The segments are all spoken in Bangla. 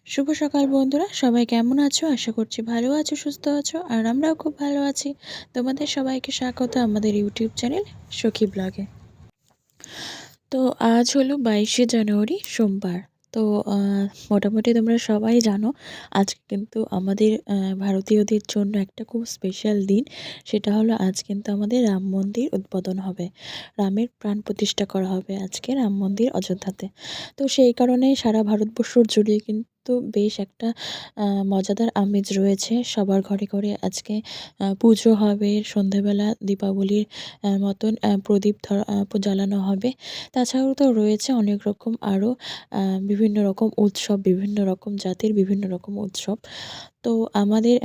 শুভ সকাল বন্ধুরা, সবাই কেমন আছো? আশা করছি ভালো আছো, সুস্থ আছো। আর আমরাও খুব ভালো আছি। তোমাদের সবাইকে স্বাগত আমাদের ইউটিউব চ্যানেল সখী ব্লগে। তো আজ হলো 22শে জানুয়ারি, সোমবার। তো মোটামুটি তোমরা সবাই জানো আজকে কিন্তু আমাদের ভারতীয়দের জন্য একটা খুব স্পেশাল দিন। সেটা হলো আজ কিন্তু আমাদের রাম মন্দির উদ্বোধন হবে। রামের প্রাণ প্রতিষ্ঠা করা হবে আজকে রাম মন্দির অযোধ্যাতে। তো সেই কারণে সারা ভারতবর্ষ জুড়ে কিন্তু বেশ একটা মজাদার আমেজ রয়েছে। সবার ঘরে ঘরে আজকে পুজো হবে, সন্ধ্যাবেলা দীপাবলির মতন প্রদীপ জ্বালানো হবে। তাছাড়াও তো রয়েছে অনেক রকম আরও বিভিন্ন রকম উৎসব, বিভিন্ন রকম জাতির বিভিন্ন রকম উৎসব। তো আমাদের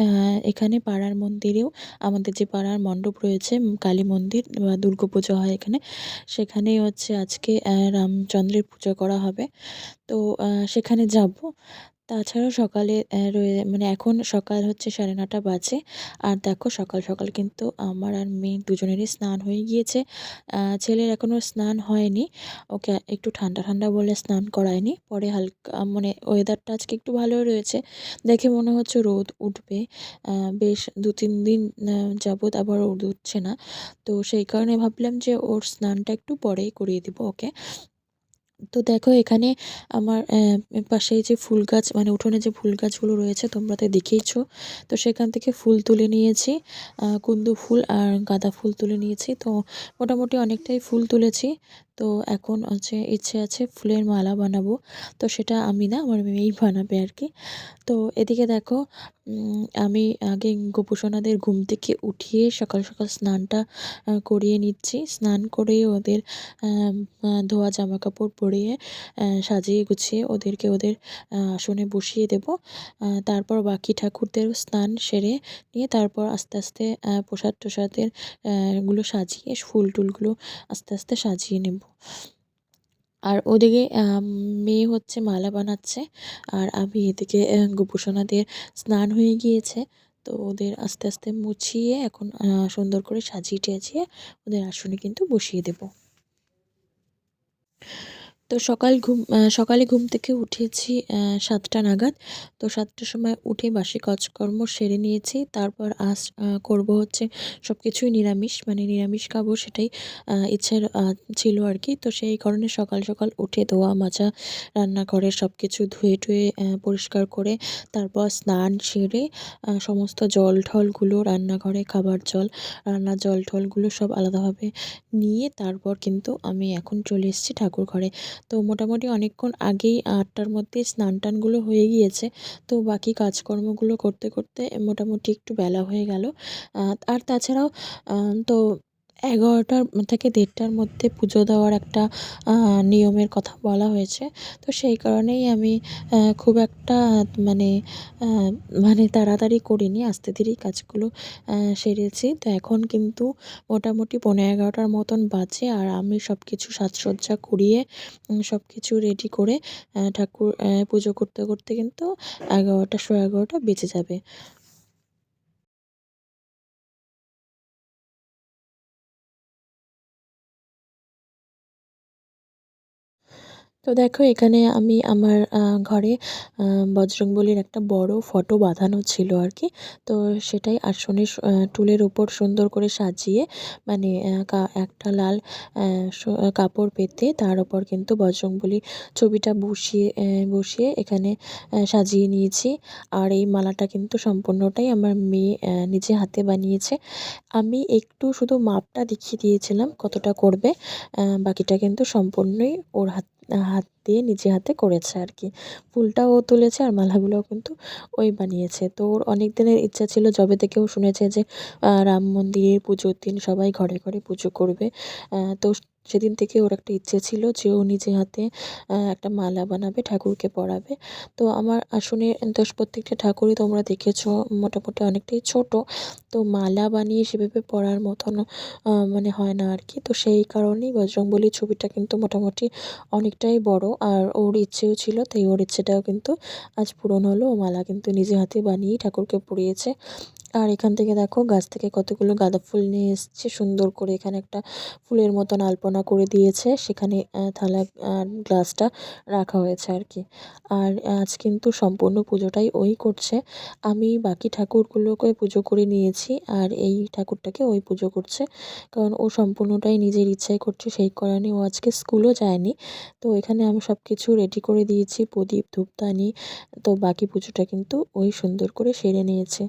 এখানে পাড়ার মন্দিরেও, আমাদের যে পাড়ার মণ্ডপ রয়েছে কালী মন্দির বা দুর্গাপুজো হয় এখানে, সেখানে হচ্ছে আজকে রামচন্দ্রের পুজো করা হবে। তো সেখানে যাব। তাছাড়াও সকালে মানে এখন সকাল হচ্ছে 9:30 বাজে। আর দেখো সকাল সকাল কিন্তু আমার আর মেয়ে দুজনেরই স্নান হয়ে গিয়েছে। ছেলের এখনও স্নান হয়নি, ওকে একটু ঠান্ডা ঠান্ডা বলে স্নান করায়নি। পরে হালকা মানে ওয়েদারটা আজকে একটু ভালোই রয়েছে, দেখে মনে হচ্ছে রোদ উঠবে। বেশ 2-3 দিন যাবৎ আবার রোদ উঠছে না। তো সেই কারণে ভাবলাম যে ওর স্নানটা একটু পরেই করিয়ে দিব ওকে। তো দেখো এখানে আমার পাশেই যে ফুল গাছ, মানে উঠোনে যে ফুল গাছগুলো রয়েছে তোমরা তো দেখেইছো। তো সেখান থেকে ফুল তুলে নিয়েছি, কুন্দ ফুল আর গাঁদা ফুল তুলে নিয়েছি। তো মোটামুটি অনেকটাই ফুল তুলেছি। তো এখন হচ্ছে ইচ্ছে আছে ফুলের মালা বানাবো। তো সেটা আমি না, আমার মেয়েই বানাবে আর কি। তো এদিকে দেখো আমি আগে গোপুসোনাদের ঘুম থেকে উঠিয়ে সকাল সকাল স্নানটা করিয়ে নিচ্ছি। স্নান করে ওদের ধোয়া জামা কাপড় পরিয়ে সাজিয়ে গুছিয়ে ওদেরকে ওদের আসনে বসিয়ে দেব। তারপর বাকি ঠাকুরদেরও স্নান সেরে নিয়ে তারপর আস্তে আস্তে প্রসাদ টোসাদের গুলো সাজিয়ে ফুল টুলগুলো আস্তে আস্তে সাজিয়ে নেব। আর ওদিকে মেয়ে হচ্ছে মালা বানাচ্ছে, আর আমি এদিকে গোপুসোনাদের স্নান হয়ে গিয়েছে। তো ওদের আস্তে আস্তে মুছিয়ে এখন সুন্দর করে সাজিয়ে টাজিয়ে ওদের আসনে কিন্তু বসিয়ে দেব। তো সকালে ঘুম থেকে উঠেছি 7টা নাগাদ। তো 7টার সময় উঠে বাসি কাজকর্ম সেরে নিয়েছি। তারপর করব হচ্ছে সব কিছুই নিরামিষ, মানে নিরামিষ খাবো সেটাই ইচ্ছার ছিল আর কি। তো সেই কারণে সকাল সকাল উঠে ধোয়া মাজা, রান্নাঘরের সব কিছু ধুয়ে টুয়ে পরিষ্কার করে তারপর স্নান সেরে সমস্ত জল ঠলগুলো, রান্নাঘরে খাবার জল, রান্নার জল ঠলগুলো সব আলাদাভাবে নিয়ে তারপর কিন্তু আমি এখন চলে এসেছি ঠাকুর ঘরে। তো মোটামুটি অনেকক্ষণ আগেই 8টার মধ্যেই স্নান টানগুলো হয়ে গিয়েছে। তো বাকি কাজকর্মগুলো করতে করতে মোটামুটি একটু বেলা হয়ে গেল। আর তাছাড়াও তো 11টার থেকে 1:30টার মধ্যে পুজো দেওয়ার একটা নিয়মের কথা বলা হয়েছে। তো সেই কারণেই আমি খুব একটা মানে আ মানে তাড়াতাড়ি করিনি, আস্তে ধীরেই কাজগুলো সেরেছি। তো এখন কিন্তু মোটামুটি 11:15টার মতন বাজে, আর আমি সব কিছু সাজসজ্জা করিয়ে সব কিছু রেডি করে ঠাকুর পুজো করতে করতে কিন্তু 11টা, 11:15 বেজে যাবে। তো দেখো এখানে আমি আমার ঘরে বজরংবলীর একটা বড় ফটো বাঁধানো ছিল আর কি। তো সেটাই আসনের টুলের উপর সুন্দর করে সাজিয়ে, মানে একটা লাল কাপড় পেতে তার উপর কিন্তু বজরংবলীর ছবিটা বসিয়ে এখানে সাজিয়ে নিয়েছি। আর এই মালাটা কিন্তু সম্পূর্ণটাই আমার মেয়ে নিজে হাতে বানিয়েছে। আমি একটু শুধু মাপটা দেখিয়ে দিয়েছিলাম কতটা করবে, বাকিটা কিন্তু সম্পূর্ণই ওর হাত দিয়ে নিজে হাতে করেছে আর কি। ফুলটাও ও তুলেছে আর মালাগুলোও কিন্তু ওই বানিয়েছে। তো ওর অনেক দিনের ইচ্ছা ছিল, যবে থেকে ও শুনেছে যে রাম মন্দিরের পুজোর দিন সবাই ঘরে ঘরে পুজো করবে। তো সেদিন থেকে ওর একটা ইচ্ছে ছিল যে ও নিজে হাতে একটা মালা বানাবে, ঠাকুরকে পরাবে। তো আমার আসনে প্রত্যেকটা ঠাকুরই তোমরা দেখেছো মোটামুটি অনেকটাই ছোট। তো মালা বানিয়ে সেভাবে পরার মতন মানে হয় না আর কি। তো সেই কারণেই বজরংবলীর ছবিটা কিন্তু মোটামুটি অনেকটাই বড়, আর ওর ইচ্ছেও ছিল, তাই ওর ইচ্ছেটাও কিন্তু আজ পূরণ হলো। ও মালা কিন্তু নিজে হাতে বানিয়েই ঠাকুরকে পরিয়েছে। আর এখান থেকে দেখো গাছ থেকে কতগুলো গাঁদা ফুল নিয়ে এসছে, সুন্দর করে এখানে একটা ফুলের মতন আলপনা করে দিয়েছে, সেখানে থালা গ্লাসটা রাখা হয়েছে আর কি। আর আজ কিন্তু সম্পূর্ণ পুজোটাই ওই করছে, আমি বাকি ঠাকুরগুলোকে পুজো করে নিয়েছি আর এই ঠাকুরটাকে ওই পুজো করছে, কারণ ও সম্পূর্ণটাই নিজের ইচ্ছায় করছে, সেই কারণে ও আজকে স্কুলও যায়নি। তো এখানে আমি সব কিছু রেডি করে দিয়েছি, প্রদীপ ধূপদানি, তো বাকি পুজোটা কিন্তু ওই সুন্দর করে সেরে নিয়েছে।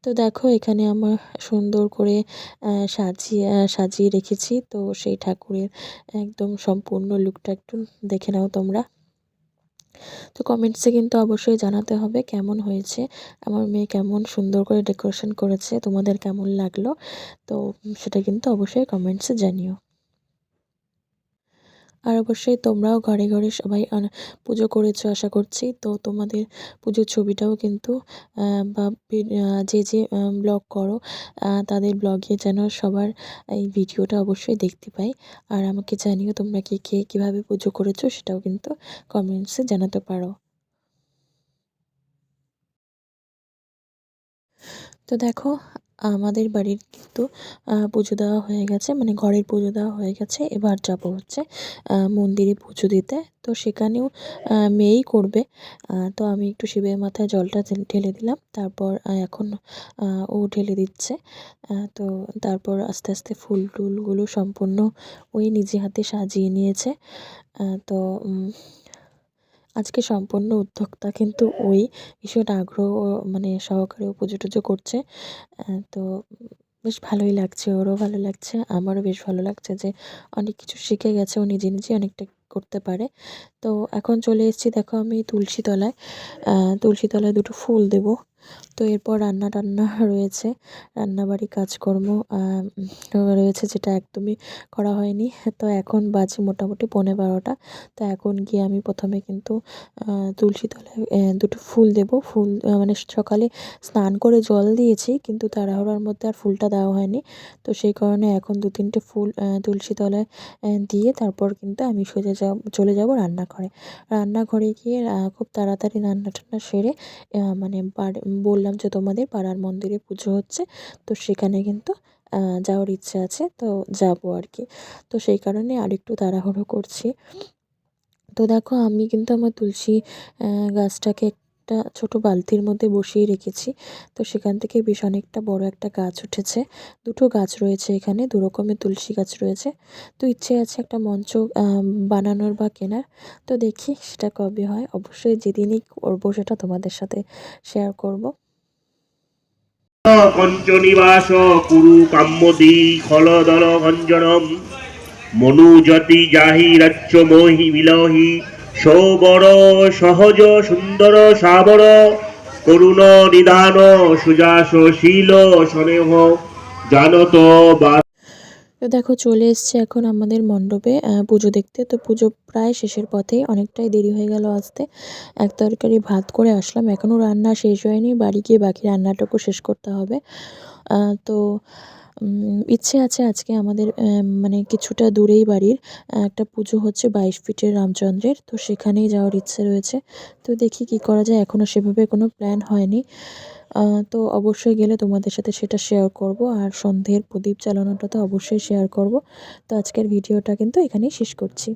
তো দেখো এখানে আমার সুন্দর করে সাজিয়ে রেখেছি, তো সেই ঠাকুরের একদম সম্পূর্ণ লুকটা একটু দেখে নাও তোমরা। তো কমেন্টসে কিন্তু অবশ্যই জানাতে হবে কেমন হয়েছে, আমার মেয়ে কেমন সুন্দর করে ডেকোরেশন করেছে, তোমাদের কেমন লাগলো, তো সেটা কিন্তু অবশ্যই কমেন্টসে জানিও। আর অবশ্যই তোমরাও ঘরে ঘরে সবাই পুজো করেছো আশা করছি। তো তোমাদের পুজোর ছবিটাও কিন্তু বা যে ব্লগ করো তাদের ব্লগে যেন সবার এই ভিডিওটা অবশ্যই দেখতে পাই। আর আমাকে জানিও তোমরা কে কীভাবে পুজো করেছো, সেটাও কিন্তু কমেন্টসে জানাতে পারো। তো দেখো আমাদের বাড়ির কিন্তু পুজো দেওয়া হয়ে গেছে, মানে ঘরের পুজো দেওয়া হয়ে গেছে, এবার যাব হচ্ছে মন্দিরে পুজো দিতে। তো সেখানেও মেয়েই করবে, তো আমি একটু শিবের মাথায় জলটা ঢেলে দিলাম, তারপর এখন ও ঢেলে দিচ্ছে। তো তারপর আস্তে আস্তে ফুল টুলগুলো সম্পূর্ণ ওই নিজে হাতে সাজিয়ে নিয়েছে। তো আজকে সম্পূর্ণ উদ্যোক্তা কিন্তু ওই ভীষণ আগ্রহ মানে সহকারে ও পুজো টুজো করছে। তো বেশ ভালোই লাগছে, ওরও ভালো লাগছে, আমারও বেশ ভালো লাগছে যে অনেক কিছু শিখে গেছে, ও নিজে নিজে অনেকটা করতে পারে। তো এখন চলে এসেছি দেখো আমি তুলসী তলায়, তুলসী তলায় দুটো ফুল দেব। তো এরপর রান্না টান্না রয়েছে, রান্নাবাড়ি কাজকর্ম রয়েছে, যেটা একদমই করা হয়নি। তো এখন বাজে মোটামুটি 12:15। তো এখন গিয়ে আমি প্রথমে কিন্তু তুলসী তলায় দুটো ফুল দেব। ফুল মানে সকালে স্নান করে জল দিয়েছি, কিন্তু তাড়াহুড়োর মধ্যে আর ফুলটা দেওয়া হয়নি। তো সেই কারণে এখন 2-3টে ফুল তুলসী তলায় দিয়ে তারপর কিন্তু আমি চলে যাব রান্নাঘরে। রান্নাঘরে গিয়ে খুব তাড়াতাড়ি রান্না টান্না সেরে মানে বললাম যে তোমাদের পাড়ার মন্দিরে পুজো হচ্ছে, তো সেখানে কিন্তু যাওয়ার ইচ্ছে আছে, তো যাবো আর কি। তো সেই কারণে আরেকটু তাড়াহুড়ো করছি। তো দেখো আমি কিন্তু আমার তুলসী গাছটাকে একটা ছোট বালতির মধ্যে বসিয়ে রেখেছি। তো সেখান থেকে বেশ অনেকটা বড় একটা গাছ উঠেছে, দুটো গাছ রয়েছে এখানে, দু রকমের তুলসী গাছ রয়েছে। তো ইচ্ছে আছে একটা মঞ্চ বানানোর বা কেনার। তো দেখি সেটা কবে হয়, অবশ্যই যেদিনই করবো সেটা তোমাদের সাথে শেয়ার করব। কঞ্চনিবাস কুরু কাম্যদি খলদল গঞ্জনম মনুজতি জাহি রাজ্য মোহি বিলহি সৌবর সহজ সুন্দর সাবর করুণ নিদান সুজাস শীল স্নেহ জানত বা। তো দেখো চলে এসছে এখন আমাদের মণ্ডপে পুজো দেখতে। তো পুজো প্রায় শেষের পথে, অনেকটাই দেরি হয়ে গেল আসতে। এক তরকারি ভাত করে আসলাম, এখনও রান্না শেষ হয়নি, বাড়ি গিয়ে বাকি রান্নাটুকু শেষ করতে হবে। তো ইচ্ছে আছে আজকে আমাদের মানে কিছুটা দূরেই বাড়ির একটা পুজো হচ্ছে 22 ফিটের রামচন্দ্রের, তো সেখানেই যাওয়ার ইচ্ছে রয়েছে। তো দেখি কি করা যায়, এখনও সেভাবে কোনো প্ল্যান হয়নি। তো অবশ্যই গেলে তোমাদের সাথে সেটা শেয়ার করব, আর সন্ধ্যের প্রদীপ জ্বালানোটা তো অবশ্যই শেয়ার করব। তো আজকের ভিডিওটা কিন্তু এখানেই শেষ করছি।